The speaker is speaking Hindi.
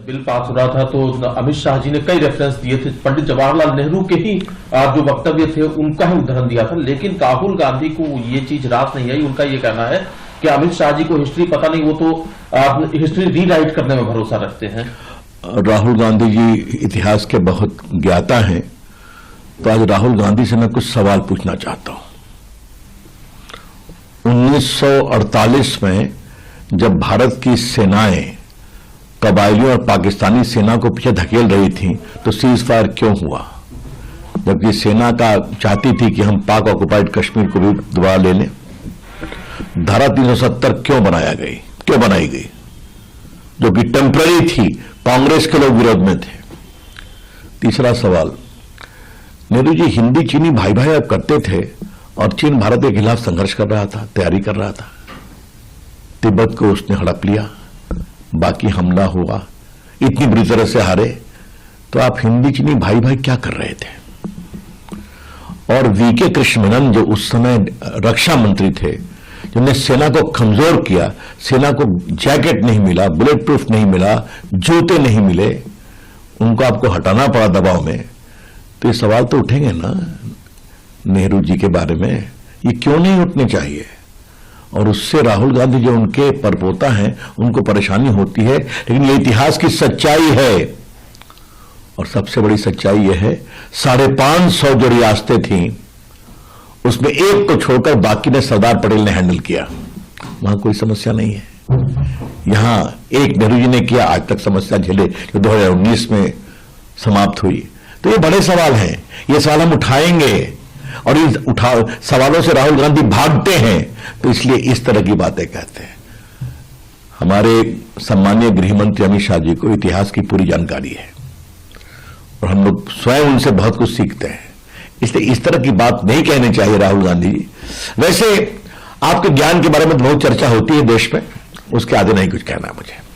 बिल पास हो रहा था तो अमित शाह जी ने कई रेफरेंस दिए थे, पंडित जवाहरलाल नेहरू के ही जो वक्तव्य थे उनका ही उदाहरण दिया था, लेकिन राहुल गांधी को ये चीज रास नहीं आई। उनका ये कहना है कि अमित शाह जी को हिस्ट्री पता नहीं, वो तो हिस्ट्री रीराइट करने में भरोसा रखते हैं। राहुल गांधी जी इतिहास के बहुत ज्ञाता हैं, तो आज राहुल गांधी से मैं कुछ सवाल पूछना चाहता हूं। 1948 में जब भारत की सेनाएं कबायलियों और पाकिस्तानी सेना को पीछे धकेल रही थी तो सीज फायर क्यों हुआ? जबकि सेना का चाहती थी कि हम पाक ऑक्युपाइड कश्मीर को भी दोबारा ले लें। धारा 370 क्यों बनाई गई जो कि टेम्पररी थी, कांग्रेस के लोग विरोध में थे। तीसरा सवाल, नेहरू जी हिंदी चीनी भाई भाई अब करते थे और चीन भारत के खिलाफ संघर्ष कर रहा था, तैयारी कर रहा था। तिब्बत को उसने हड़प लिया, बाकी हमला हुआ, इतनी बुरी तरह से हारे, तो आप हिंदी चीनी भाई भाई क्या कर रहे थे? और वीके कृष्णमेनन जो उस समय रक्षा मंत्री थे, जिन्होंने सेना को कमजोर किया, सेना को जैकेट नहीं मिला, बुलेट प्रूफ नहीं मिला, जूते नहीं मिले, उनको आपको हटाना पड़ा दबाव में, तो ये सवाल तो उठेंगे ना नेहरू जी के बारे में। ये क्यों नहीं उठने चाहिए? और उससे राहुल गांधी जो उनके परपोता हैं उनको परेशानी होती है, लेकिन ये इतिहास की सच्चाई है। और सबसे बड़ी सच्चाई यह है 550 जो रियासतें थीं उसमें एक को छोड़कर बाकी ने सरदार पटेल ने हैंडल किया, वहां कोई समस्या नहीं है। यहां एक नेहरू जी ने किया, आज तक समस्या झेले, जो 2019 में समाप्त हुई। तो ये बड़े सवाल हैं, ये सवाल हम उठाएंगे और इन सवालों से राहुल गांधी भागते हैं, तो इसलिए इस तरह की बातें कहते हैं। हमारे सम्मानीय गृहमंत्री अमित शाह जी को इतिहास की पूरी जानकारी है और हम लोग स्वयं उनसे बहुत कुछ सीखते हैं, इसलिए इस तरह की बात नहीं कहनी चाहिए राहुल गांधी जी। वैसे आपके ज्ञान के बारे में बहुत चर्चा होती है देश में, उसके आगे नहीं कुछ कहना है मुझे।